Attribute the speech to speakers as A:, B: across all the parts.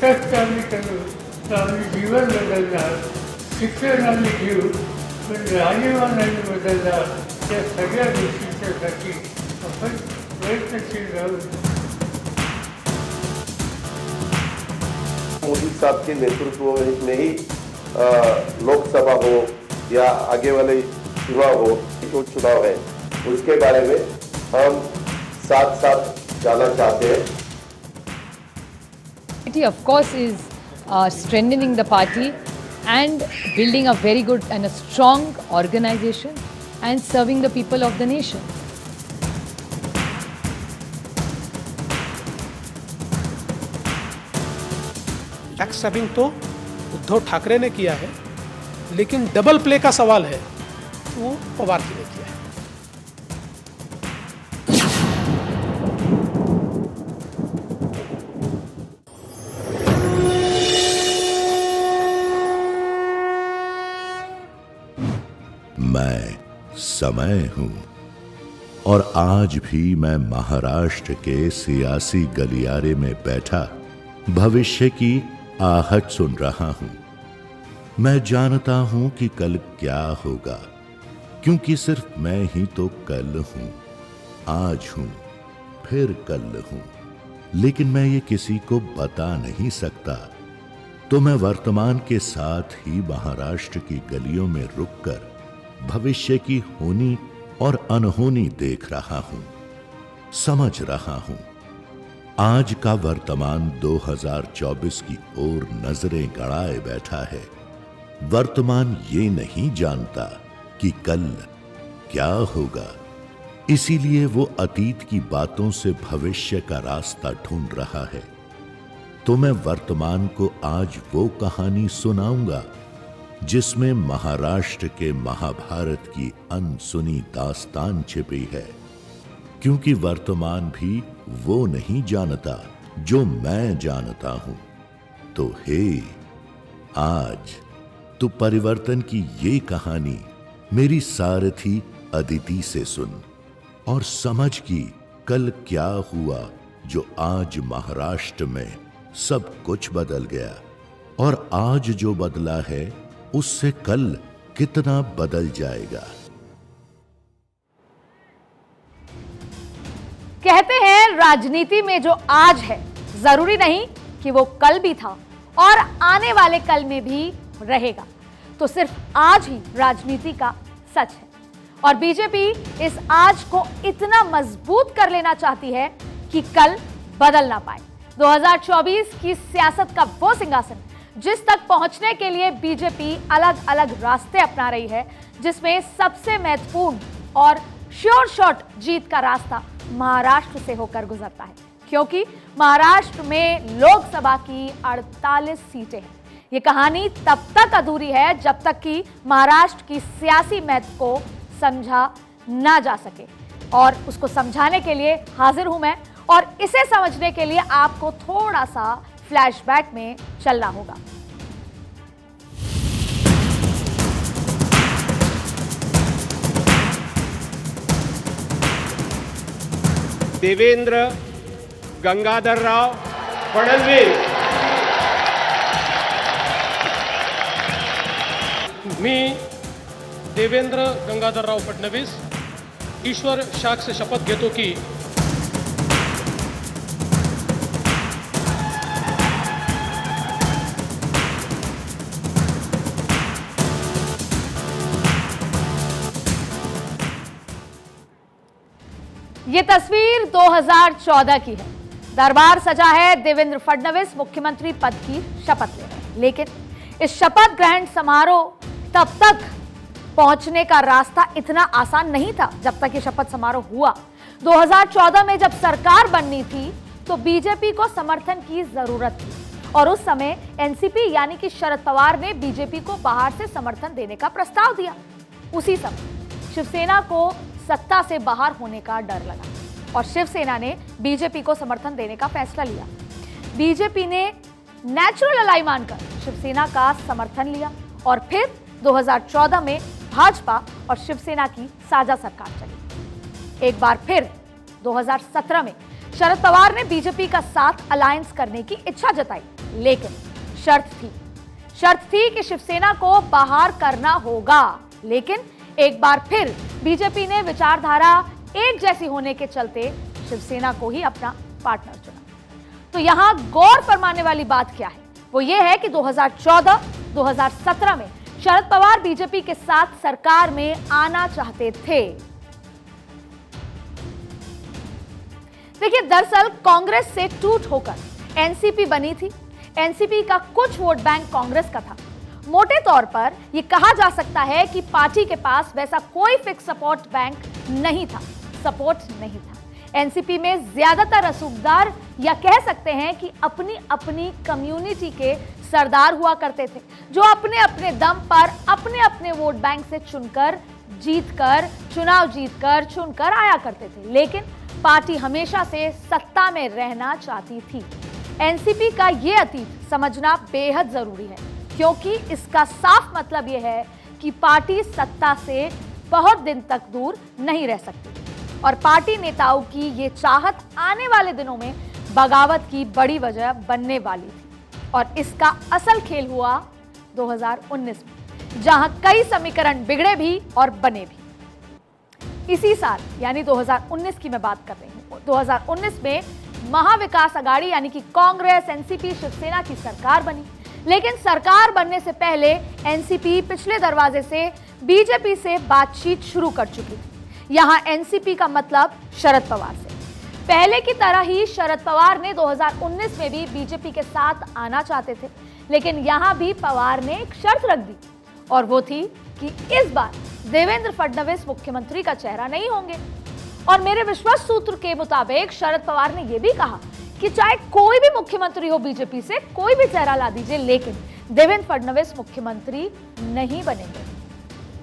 A: कष्टाने करो तर आम्ही जीवन बदलणार, शिक्षणाने जीव पण राहणीमानाने बदलणार. त्या सगळ्या गोष्टींच्यासाठी आपण प्रयत्नशील राहू.
B: मोदी साहब के नेतृत्व में ही लोकसभा हो या आगे वाले चुनाव हो, जो चुनाव है उसके बारे में हम साथ साथ जाना चाहते हैं.
C: Of course is strengthening the party and building a very good and a strong organization and serving the people of the nation.
D: Backstabbing तो उद्धव ठाकरे ने किया है, लेकिन डबल प्ले का सवाल है तो वो पवार जी ने किया है.
E: मैं समय हूं और आज भी मैं महाराष्ट्र के सियासी गलियारे में बैठा भविष्य की आहट सुन रहा हूं. मैं जानता हूं कि कल क्या होगा, क्योंकि सिर्फ मैं ही तो कल हूं. आज हूं, फिर कल हूं, लेकिन मैं ये किसी को बता नहीं सकता. तो मैं वर्तमान के साथ ही महाराष्ट्र की गलियों में रुककर भविष्य की होनी और अनहोनी देख रहा हूं, समझ रहा हूं. आज का वर्तमान 2024 की ओर नजरें गड़ाए बैठा है. वर्तमान ये नहीं जानता कि कल क्या होगा, इसीलिए वो अतीत की बातों से भविष्य का रास्ता ढूंढ रहा है. तो मैं वर्तमान को आज वो कहानी सुनाऊंगा जिसमें महाराष्ट्र के महाभारत की अनसुनी दास्तान छिपी है, क्योंकि वर्तमान भी वो नहीं जानता जो मैं जानता हूं. तो हे आज तू परिवर्तन की ये कहानी मेरी सारथी अदिति से सुन और समझ कि कल क्या हुआ जो आज महाराष्ट्र में सब कुछ बदल गया, और आज जो बदला है उससे कल कितना बदल जाएगा.
F: कहते हैं राजनीति में जो आज है जरूरी नहीं कि वो कल भी था और आने वाले कल में भी रहेगा. तो सिर्फ आज ही राजनीति का सच है, और बीजेपी इस आज को इतना मजबूत कर लेना चाहती है कि कल बदल ना पाए. 2024 की सियासत का वो सिंहासन जिस तक पहुंचने के लिए बीजेपी अलग अलग रास्ते अपना रही है, जिसमें सबसे महत्वपूर्ण और श्योर शॉट जीत का रास्ता महाराष्ट्र से होकर गुजरता है, क्योंकि महाराष्ट्र में लोकसभा की 48 सीटें हैं. ये कहानी तब तक अधूरी है जब तक कि महाराष्ट्र की सियासी महत्व को समझा ना जा सके, और उसको समझाने के लिए हाजिर हूं मैं. और इसे समझने के लिए आपको थोड़ा सा फ्लैशबैक में चलना होगा.
D: देवेंद्र गंगाधरराव फडणवीस. मी देवेंद्र गंगाधरराव फडणवीस ईश्वर साक्ष शपथ घेतो की
F: ये तस्वीर 2014 की है. दरबार सजा है, देवेंद्र फडणवीस मुख्यमंत्री पद की शपथ ले रहे हैं. लेकिन इस शपथ ग्रहण समारोह तब तक पहुंचने का रास्ता इतना आसान नहीं था जब तक ये शपथ समारोह हुआ. 2014 में जब सरकार बननी थी तो बीजेपी को समर्थन की जरूरत थी, और उस समय एनसीपी यानी कि शरद पवार ने बीजेपी को बाहर से समर्थन देने का प्रस्ताव दिया. उसी समय शिवसेना को सत्ता से बाहर होने का डर लगा और शिवसेना ने बीजेपी को समर्थन देने का फैसला लिया. बीजेपी ने नेचुरल अलाई मानकर शिवसेना का समर्थन लिया, और फिर 2014 में भाजपा और शिवसेना की साझा सरकार चली. एक बार फिर 2017 में शरद पवार ने बीजेपी का साथ अलायंस करने की इच्छा जताई. लेकिन शर्त थी कि शिवसेना को बाहर करना होगा। लेकिन एक बार फिर बीजेपी ने विचारधारा एक जैसी होने के चलते शिवसेना को ही अपना पार्टनर चुना। तो यहां गौर फरमाने वाली बात क्या है, वो ये है कि 2014-2017 में शरद पवार बीजेपी के साथ सरकार में आना चाहते थे। देखिए, दरअसल कांग्रेस से टूट होकर एनसीपी बनी थी। एनसीपी का कुछ वोट बैंक कांग्रेस का था। मोटे तौर पर यह कहा जा सकता है कि पार्टी के पास वैसा कोई फिक्स सपोर्ट नहीं था। एनसीपी में ज्यादातर रसूखदार या कह सकते हैं कि अपनी अपनी कम्युनिटी के सरदार हुआ करते थे, जो अपने अपने दम पर अपने अपने वोट बैंक से चुनाव जीतकर चुनकर आया करते थे। लेकिन पार्टी हमेशा से सत्ता में रहना चाहती थी। एनसीपी का ये अतीत समझना बेहद जरूरी है, क्योंकि इसका साफ मतलब यह है कि पार्टी सत्ता से बहुत दिन तक दूर नहीं रह सकती और पार्टी नेताओं की ये चाहत आने वाले दिनों में बगावत की बड़ी वजह बनने वाली थी। और इसका असल खेल हुआ 2019 में, जहां कई समीकरण बिगड़े भी और बने भी। इसी साल यानी 2019 की मैं बात कर रही हूं। 2019 में महाविकास अघाड़ी यानी कि कांग्रेस, एनसीपी, शिवसेना की सरकार बनी। लेकिन सरकार बनने से पहले एनसीपी पिछले दरवाजे से बीजेपी से बातचीत शुरू कर चुकी थी। यहां एनसीपी का मतलब शरद पवार से। पहले की तरह ही शरद पवार ने 2019 में भी बीजेपी के साथ आना चाहते थे, लेकिन यहां भी पवार ने एक शर्त रख दी और वो थी कि इस बार देवेंद्र फडणवीस मुख्यमंत्री का चेहरा नहीं होंगे। और मेरे विश्वास सूत्र के मुताबिक शरद पवार ने यह भी कहा कि चाहे कोई भी मुख्यमंत्री हो बीजेपी से, कोई भी चेहरा ला दीजिए, लेकिन देवेंद्र फडणवीस मुख्यमंत्री नहीं बनेंगे।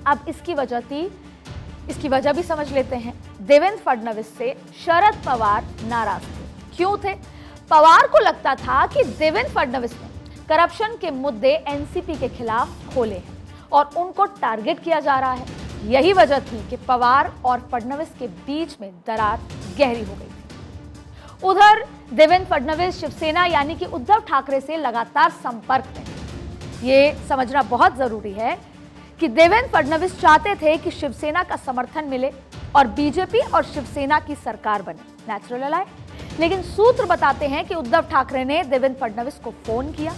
F: अब इसकी वजह भी समझ लेते हैं। देवेंद्र फडणवीस से शरद पवार नाराज थे। क्यों थे? पवार को लगता था कि देवेंद्र फडणवीस ने करप्शन के मुद्दे एनसीपी के खिलाफ खोले हैं और उनको टारगेट किया जा रहा है। यही वजह थी कि पवार और फडणवीस के बीच में दरार गहरी हो गई थी। उधर देवेंद्र फडणवीस शिवसेना यानी कि उद्धव ठाकरे से लगातार संपर्क में। ये समझना बहुत जरूरी है कि देवेंद्र फडणवीस चाहते थे कि शिवसेना का समर्थन मिले और बीजेपी और शिवसेना की सरकार बने, नेचुरल अलाय। लेकिन सूत्र बताते हैं कि उद्धव ठाकरे ने देवेंद्र फडणवीस को फोन किया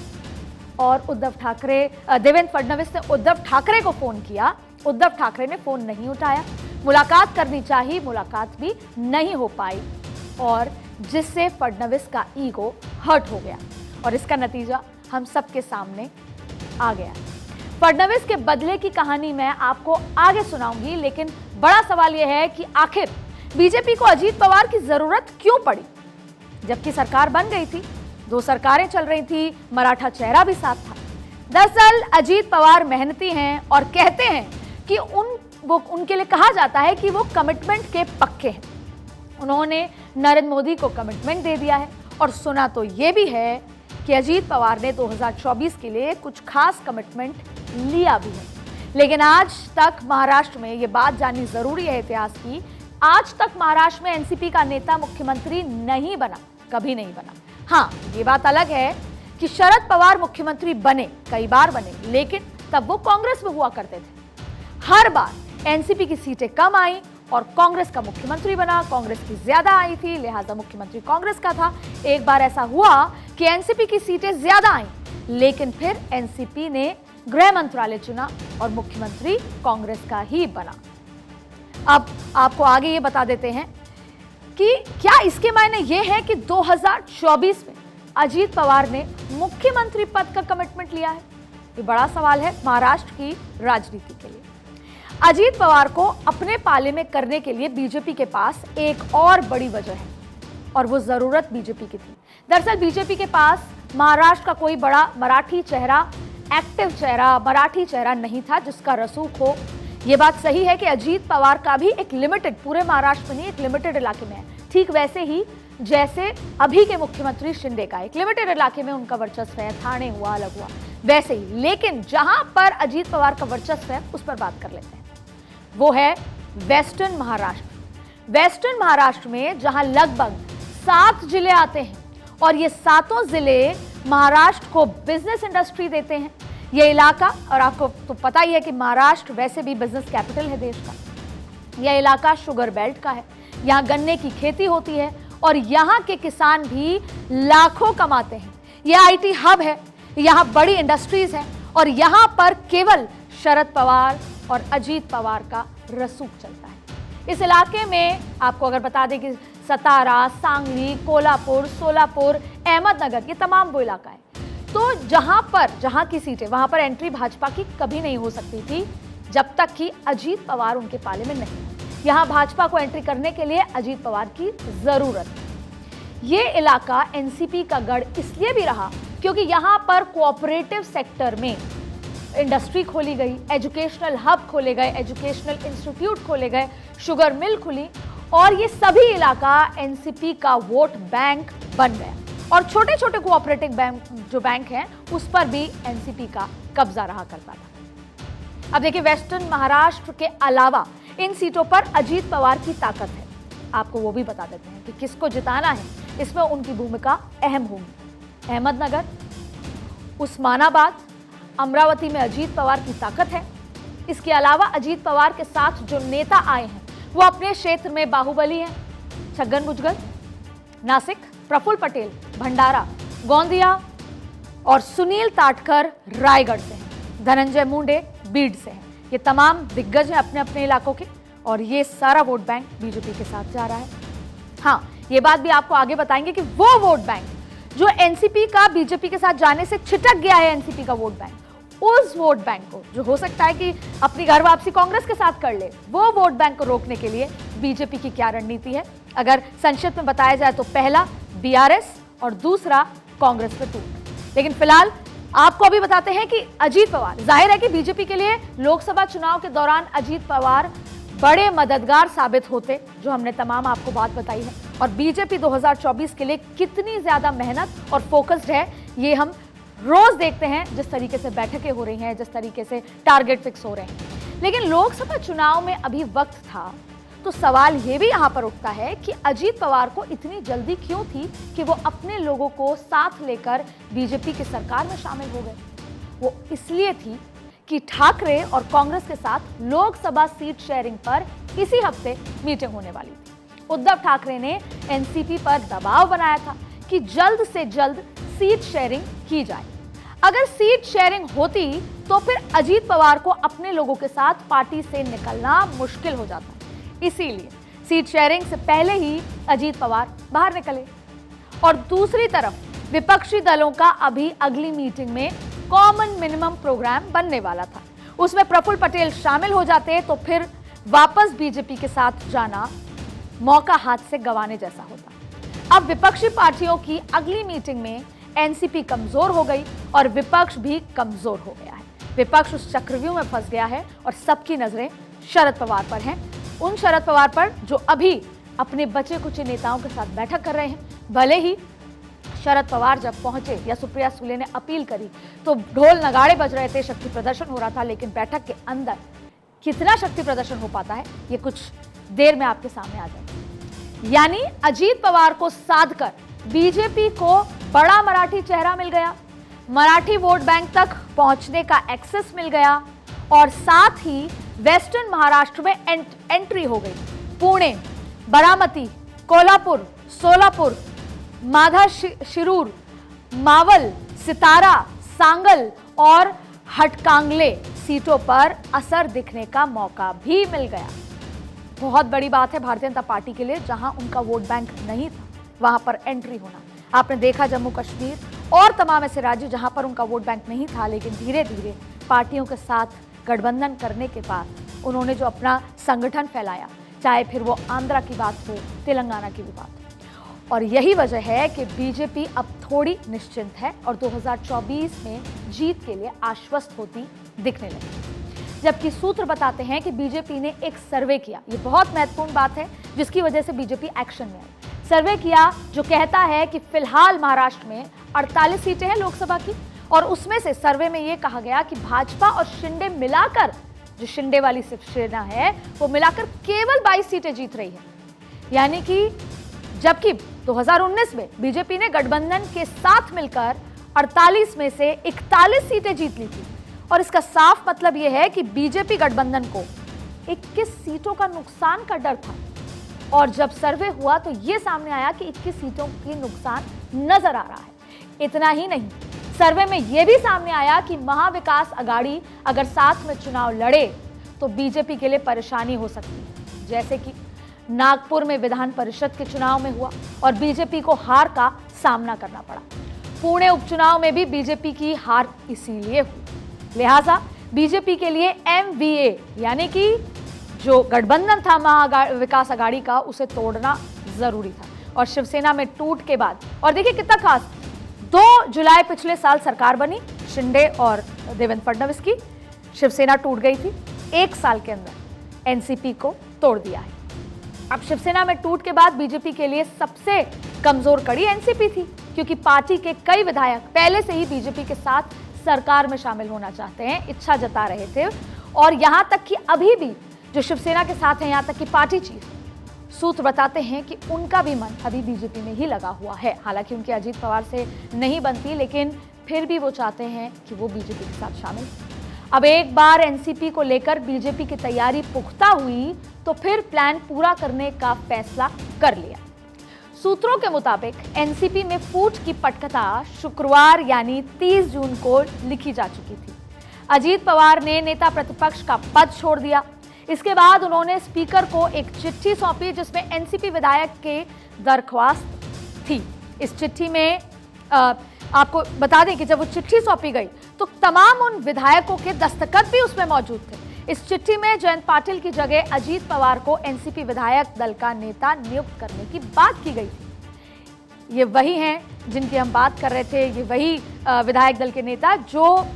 F: और देवेंद्र फडणवीस ने उद्धव ठाकरे को फोन किया। उद्धव ठाकरे ने फोन नहीं उठाया। मुलाकात करनी चाहिए, मुलाकात भी नहीं हो पाई और जिससे फडणवीस का ईगो हर्ट हो गया और इसका नतीजा हम सबके सामने आ गया। फडणवीस के बदले की कहानी मैं आपको आगे सुनाऊंगी, लेकिन बड़ा सवाल यह है कि आखिर बीजेपी को अजीत पवार की जरूरत क्यों पड़ी, जबकि सरकार बन गई थी, 2 सरकारें चल रही थी, मराठा चेहरा भी साथ था। दरअसल अजीत पवार मेहनती हैं और कहते हैं कि उनके लिए कहा जाता है कि वो कमिटमेंट के पक्के हैं। उन्होंने नरेंद्र मोदी को कमिटमेंट दे दिया है और सुना तो ये भी है कि अजीत पवार ने 2024 के लिए कुछ खास कमिटमेंट लिया भी है। लेकिन आज तक महाराष्ट्र में ये बात जाननी जरूरी है इतिहास की, आज तक महाराष्ट्र में एनसीपी का नेता मुख्यमंत्री नहीं बना, कभी नहीं बना। हाँ, ये बात अलग है कि शरद पवार मुख्यमंत्री बने, कई बार बने, लेकिन तब वो कांग्रेस में हुआ करते थे। हर बार एनसीपी की सीटें कम आई और कांग्रेस का मुख्यमंत्री बना। कांग्रेस की ज्यादा आई थी, लिहाजा मुख्यमंत्री कांग्रेस का था। एक बार ऐसा हुआ कि एनसीपी की सीटें ज्यादा आई, लेकिन फिर एनसीपी ने गृह मंत्रालय चुना और मुख्यमंत्री कांग्रेस का ही बना। अब आपको आगे ये बता देते हैं कि क्या इसके मायने ये है कि 2024 में अजीत पवार ने मुख्यमंत्री पद का कमिटमेंट लिया है? ये बड़ा सवाल है महाराष्ट्र की राजनीति के लिए। अजीत पवार को अपने पाले में करने के लिए बीजेपी के पास एक और बड़ी वजह है और वो जरूरत बीजेपी की थी। दरअसल बीजेपी के पास महाराष्ट्र का कोई बड़ा मराठी चेहरा, एक्टिव चेहरा, मराठी चेहरा नहीं था जिसका रसूख हो। ये बात सही है कि अजीत पवार का भी एक लिमिटेड, पूरे महाराष्ट्र में नहीं, एक लिमिटेड इलाके में है। ठीक वैसे ही जैसे अभी के मुख्यमंत्री शिंदे का एक लिमिटेड इलाके में उनका वर्चस्व है, ठाणे हुआ, अलग हुआ, वैसे ही। लेकिन जहां पर अजीत पवार का वर्चस्व है उस पर बात कर लेते हैं। वो है वेस्टर्न महाराष्ट्र। वेस्टर्न महाराष्ट्र में जहां लगभग 7 जिले आते हैं और ये 7 जिले महाराष्ट्र को बिजनेस इंडस्ट्री देते हैं। ये इलाका, और आपको तो पता ही है कि महाराष्ट्र वैसे भी बिजनेस कैपिटल है देश का। यह इलाका शुगर बेल्ट का है, यहाँ गन्ने की खेती होती है और यहाँ के किसान भी लाखों कमाते हैं। यह आईटी हब है, यहाँ बड़ी इंडस्ट्रीज हैं और यहाँ पर केवल शरद पवार और अजीत पवार का रसूख चलता है। इस इलाके में आपको अगर बता दें कि सतारा, सांगली, कोल्हापुर, सोलापुर, अहमदनगर, ये तमाम वो इलाका है। तो जहां की सीटें, वहां पर एंट्री भाजपा की कभी नहीं हो सकती थी जब तक कि अजीत पवार उनके पाले में नहीं। यहां भाजपा को एंट्री करने के लिए अजीत पवार की जरूरत है। ये इलाका एनसीपी का गढ़ इसलिए भी रहा क्योंकि यहां पर कोऑपरेटिव सेक्टर में इंडस्ट्री खोली गई, एजुकेशनल हब खोले गए, एजुकेशनल इंस्टीट्यूट खोले गए, शुगर मिल खुली और ये सभी इलाका एनसीपी का वोट बैंक बन गया। और छोटे छोटे कोऑपरेटिव बैंक जो बैंक हैं उस पर भी एनसीपी का कब्जा रहा करता था। अब देखिए, वेस्टर्न महाराष्ट्र के अलावा इन सीटों पर अजीत पवार की ताकत है। आपको वो भी बता देते हैं कि किसको जिताना है, इसमें उनकी भूमिका अहम होगी। अहमदनगर, उस्मानाबाद, अमरावती में अजीत पवार की ताकत है। इसके अलावा अजीत पवार के साथ जो नेता आए हैं वो अपने क्षेत्र में बाहुबली हैं। छगन भुजबल नासिक, प्रफुल्ल पटेल भंडारा, गोंदिया और सुनील ताटकर रायगढ़ से हैं। धनंजय मुंडे बीड से हैं। ये तमाम दिग्गज हैं अपने अपने इलाकों के और ये सारा वोट बैंक बीजेपी के साथ जा रहा है। हाँ, ये बात भी आपको आगे बताएंगे कि वो वोट बैंक जो एनसीपी का बीजेपी के साथ जाने से छिटक गया है, एनसीपी का वोट बैंक, उस वोट बैंक को जो हो सकता है कि अपनी घर वापसी कांग्रेस के साथ कर ले, वो वोट बैंक को रोकने के लिए बीजेपी की क्या रणनीति है, अगर संक्षिप्त में बताया जाए तो पहला बीआरएस और दूसरा कांग्रेस पे टूट। लेकिन फिलहाल आपको अभी बताते हैं कि अजीत पवार, जाहिर है कि बीजेपी के लिए लोकसभा चुनाव के दौरान अजीत पवार बड़े मददगार साबित होते, जो हमने तमाम आपको बात बताई है। और बीजेपी 2024 के लिए कितनी ज्यादा मेहनत और फोकस्ड है ये हम रोज देखते हैं, जिस तरीके से बैठकें हो रही हैं, जिस तरीके से टारगेट फिक्स हो रहे हैं। लेकिन लोकसभा चुनाव में अभी वक्त था, तो सवाल ये भी यहां पर उठता है कि अजीत पवार को इतनी जल्दी क्यों थी कि वो अपने लोगों को साथ लेकर बीजेपी की सरकार में शामिल हो गए। वो इसलिए थी कि ठाकरे और कांग्रेस के साथ लोकसभा सीट शेयरिंग पर इसी हफ्ते मीटिंग होने वाली थी। उद्धव ठाकरे ने एनसीपी पर दबाव बनाया था कि जल्द से जल्द सीट शेयरिंग की जाए। अगर सीट शेयरिंग होती तो फिर अजीत पवार को अपने लोगों के साथ पार्टी से निकलना मुश्किल हो जाता। इसीलिए सीट शेयरिंग से पहले ही अजीत पवार बाहर निकले। और दूसरी तरफ विपक्षी दलों का अभी अगली मीटिंग में कॉमन मिनिमम प्रोग्राम बनने वाला था। उसमें प्रफुल्ल पटेल शामिल हो जाते तो फिर वापस बीजेपी के साथ जाना मौका हाथ से गंवाने जैसा होता। अब विपक्षी पार्टियों की अगली मीटिंग में एनसीपी कमजोर हो गई और विपक्ष भी कमजोर हो गया है। विपक्ष उस चक्रव्यूह में फंस गया है और सबकी नजरें शरद पवार पर हैं। उन शरद पवार पर जो अभी अपने बचे कुछ नेताओं के साथ बैठक कर रहे हैं। भले ही शरद पवार जब पहुंचे या सुप्रिया सुले ने अपील करी तो ढोल नगाड़े बज रहे थे, शक्ति प्रदर्शन हो रहा था, लेकिन बैठक के अंदर कितना शक्ति प्रदर्शन हो पाता है ये कुछ देर में आपके सामने आ जाएगा। यानी अजीत पवार को साध कर बीजेपी को बड़ा मराठी चेहरा मिल गया, मराठी वोट बैंक तक पहुंचने का एक्सेस मिल गया और साथ ही वेस्टर्न महाराष्ट्र में एंट्री हो गई। पुणे, बारामती, कोल्हापुर, सोलापुर, माधाशिरूर, मावल, सितारा, सांगल और हटकांगले सीटों पर असर दिखने का मौका भी मिल गया। बहुत बड़ी बात है भारतीय जनता पार्टी के लिए, जहां उनका वोट बैंक नहीं था वहां पर एंट्री होना। आपने देखा जम्मू कश्मीर और तमाम ऐसे राज्य जहां पर उनका वोट बैंक नहीं था, लेकिन धीरे धीरे पार्टियों के साथ गठबंधन करने के बाद उन्होंने जो अपना संगठन फैलाया, चाहे फिर वो आंध्रा की बात हो, तेलंगाना की भी बात हो। और यही वजह है कि बीजेपी अब थोड़ी निश्चिंत है और 2024 में जीत के लिए आश्वस्त होती दिखने लगी। जबकि सूत्र बताते हैं कि बीजेपी ने एक सर्वे किया, ये बहुत महत्वपूर्ण बात है जिसकी वजह से बीजेपी एक्शन में आई। सर्वे किया जो कहता है कि फिलहाल महाराष्ट्र में 48 सीटें हैं लोकसभा की और उसमें से सर्वे में यह कहा गया कि भाजपा और शिंदे मिलाकर, जो शिंदे वाली शिवसेना है वो मिलाकर केवल 22 सीटें जीत रही है। यानी कि जबकि 2019 में बीजेपी ने गठबंधन के साथ मिलकर 48 में से 41 सीटें जीत ली थी। और इसका साफ मतलब यह है कि बीजेपी गठबंधन को 21 सीटों का नुकसान का डर था। और जब सर्वे हुआ तो यह सामने आया कि 21 सीटों की नुकसान नजर आ रहा है। इतना ही नहीं, सर्वे में यह भी सामने आया कि महाविकास अघाड़ी अगर साथ में चुनाव लड़े तो बीजेपी के लिए परेशानी हो सकती है, जैसे कि नागपुर में विधान परिषद के चुनाव में हुआ और बीजेपी को हार का सामना करना पड़ा। पुणे उपचुनाव में भी बीजेपी की हार इसीलिए हुई। लिहाजा बीजेपी के लिए MVA यानी कि जो गठबंधन था महाविकास अघाड़ी का, उसे तोड़ना जरूरी था। और शिवसेना में टूट के बाद, और देखिए कितना खास, 2 जुलाई पिछले साल सरकार बनी शिंदे और देवेंद्र फडणवीस की, शिवसेना टूट गई थी। 1 साल के अंदर एनसीपी को तोड़ दिया है। अब शिवसेना में टूट के बाद बीजेपी के लिए सबसे कमजोर कड़ी एनसीपी थी, क्योंकि पार्टी के कई विधायक पहले से ही बीजेपी के साथ सरकार में शामिल होना चाहते हैं, इच्छा जता रहे थे। और यहां तक कि अभी भी जो शिवसेना के साथ हैं, यहां तक कि पार्टी चीफ सूत्र बताते हैं कि उनका भी मन अभी बीजेपी में ही लगा हुआ है। हालांकि उनकी अजीत पवार से नहीं बनती, लेकिन फिर भी वो चाहते हैं कि वो बीजेपी के साथ शामिल। अब एक बार एनसीपी को लेकर बीजेपी की तैयारी पुख्ता हुई तो फिर प्लान पूरा करने का फैसला कर लिया। सूत्रों के मुताबिक एनसीपी में फूट की पटकथा शुक्रवार यानी 30 जून को लिखी जा चुकी थी। अजीत पवार ने नेता प्रतिपक्ष का पद छोड़ दिया। इसके बाद उन्होंने स्पीकर को एक चिट्ठी सौंपी जिसमें एनसीपी विधायक के दरख्वास्त थी। इस चिट्ठी में आपको बता दें कि जब वो चिट्ठी सौंपी गई तो तमाम उन विधायकों के दस्तखत भी उसमें मौजूद थे। इस चिट्ठी में जयंत पाटिल की जगह अजीत पवार को एनसीपी विधायक दल का नेता नियुक्त करने की बात की गई थी। ये वही हैं जिनकी हम बात कर रहे थे, ये वही विधायक दल के नेता जो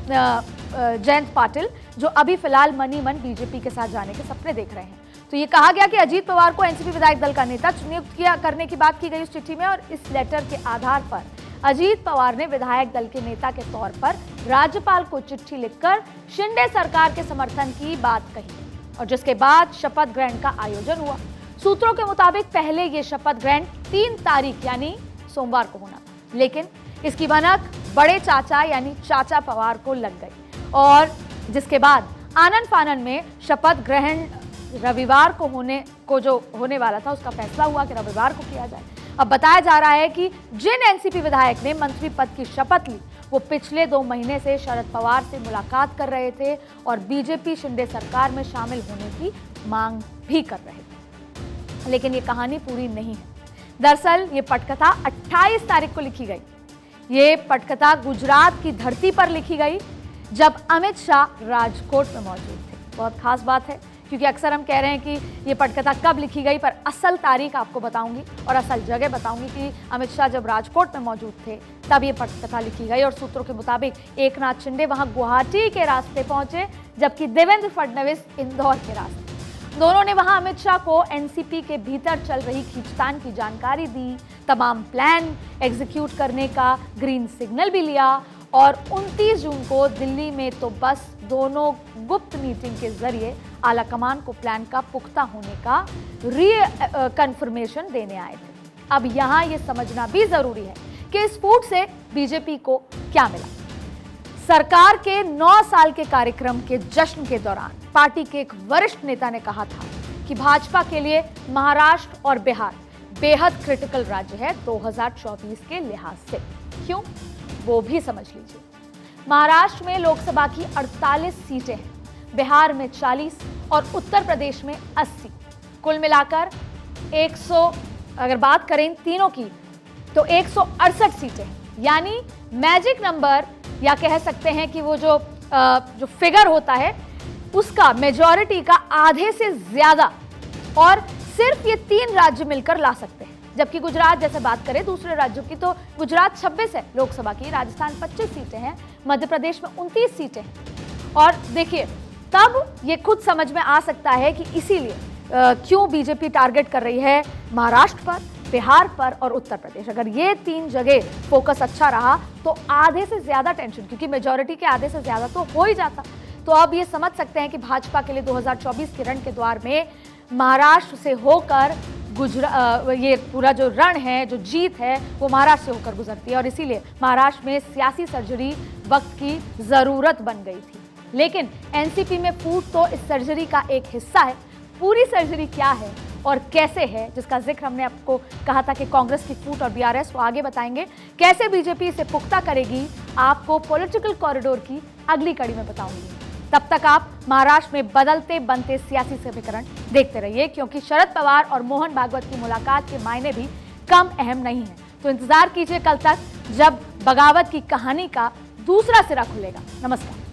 F: जयंत पाटिल, जो अभी फिलहाल मनी मन बीजेपी के साथ जाने के सपने देख रहे हैं। तो ये कहा गया कि अजीत पवार को एनसीपी विधायक दल का नेता नियुक्त करने की बात की गई उस चिट्ठी में। और इस लेटर के आधार पर अजीत पवार ने विधायक दल के नेता के तौर पर राज्यपाल को चिट्ठी लिखकर शिंदे सरकार के समर्थन की बात कही और जिसके बाद शपथ ग्रहण का आयोजन हुआ। सूत्रों के मुताबिक पहले ये शपथ ग्रहण 3 तारीख यानी सोमवार को होना था, लेकिन इसकी भनक बड़े चाचा यानी चाचा पवार को लग गई और जिसके बाद आनन फानन में शपथ ग्रहण रविवार को होने वाला था, उसका फैसला हुआ कि रविवार को किया जाए। अब बताया जा रहा है कि जिन एनसीपी विधायक ने मंत्री पद की शपथ ली वो पिछले 2 महीने से शरद पवार से मुलाकात कर रहे थे और बीजेपी शिंदे सरकार में शामिल होने की मांग भी कर रहे थे। लेकिन ये कहानी पूरी नहीं है। दरअसल ये पटकथा 28 तारीख को लिखी गई। ये पटकथा गुजरात की धरती पर लिखी गई जब अमित शाह राजकोट में मौजूद थे। बहुत खास बात है क्योंकि अक्सर हम कह रहे हैं कि ये पटकथा कब लिखी गई, पर असल तारीख आपको बताऊंगी और असल जगह बताऊंगी कि अमित शाह जब राजकोट में मौजूद थे तब ये पटकथा लिखी गई। और सूत्रों के मुताबिक एकनाथ शिंदे वहां गुवाहाटी के रास्ते पहुंचे जबकि देवेंद्र फडणवीस इंदौर के रास्ते। दोनों ने वहां अमित शाह को एनसीपी के भीतर चल रही खींचतान की जानकारी दी, तमाम प्लान एग्जीक्यूट करने का ग्रीन सिग्नल भी लिया और 29 जून को दिल्ली में तो बस दोनों गुप्त मीटिंग के जरिए आला कमान को प्लान का पुख्ता होने का कंफर्मेशन देने आए थे। अब यहाँ ये समझना भी जरूरी है कि इस फूट से बीजेपी को क्या मिला। सरकार के 9 साल के कार्यक्रम के जश्न के दौरान पार्टी के एक वरिष्ठ नेता ने कहा था कि भाजपा के लिए महाराष्ट्र और बिहार बेहद क्रिटिकल राज्य है 2024 के लिहाज से। क्यों, वो भी समझ लीजिए। महाराष्ट्र में लोकसभा की 48 सीटें हैं, बिहार में 40 और उत्तर प्रदेश में 80। कुल मिलाकर 100, अगर बात करें इन तीनों की तो 168 सीटें, यानी मैजिक नंबर या कह सकते हैं कि वो जो फिगर होता है उसका मेजॉरिटी का आधे से ज्यादा और सिर्फ ये 3 राज्य मिलकर ला सकते हैं। जबकि गुजरात जैसे बात करें दूसरे राज्यों की तो गुजरात 26 है लोकसभा की, राजस्थान 25 सीटें हैं, मध्य प्रदेश में 29 सीटें हैं। और देखिए तब ये खुद समझ में आ सकता है कि इसीलिए क्यों बीजेपी टारगेट कर रही है महाराष्ट्र पर, बिहार पर और उत्तर प्रदेश। अगर ये 3 जगह फोकस अच्छा रहा तो आधे से ज्यादा टेंशन, क्योंकि मेजॉरिटी के आधे से ज्यादा तो हो ही जाता। तो अब ये समझ सकते हैं कि भाजपा के लिए 2024 के रण के द्वार में महाराष्ट्र से होकर ये पूरा जो रण है, जो जीत है, वो महाराष्ट्र से होकर गुजरती है और इसीलिए महाराष्ट्र में सियासी सर्जरी वक्त की ज़रूरत बन गई थी। लेकिन एनसीपी में फूट तो इस सर्जरी का एक हिस्सा है। पूरी सर्जरी क्या है और कैसे है, जिसका जिक्र हमने आपको कहा था कि कांग्रेस की फूट और बीआरएस, वो आगे बताएंगे। कैसे बीजेपी इसे पुख्ता करेगी, आपको पॉलिटिकल कॉरिडोर की अगली कड़ी में बताऊंगी। तब तक आप महाराष्ट्र में बदलते बनते सियासी समीकरण देखते रहिए, क्योंकि शरद पवार और मोहन भागवत की मुलाकात के मायने भी कम अहम नहीं है। तो इंतजार कीजिए कल तक, जब बगावत की कहानी का दूसरा सिरा खुलेगा। नमस्कार।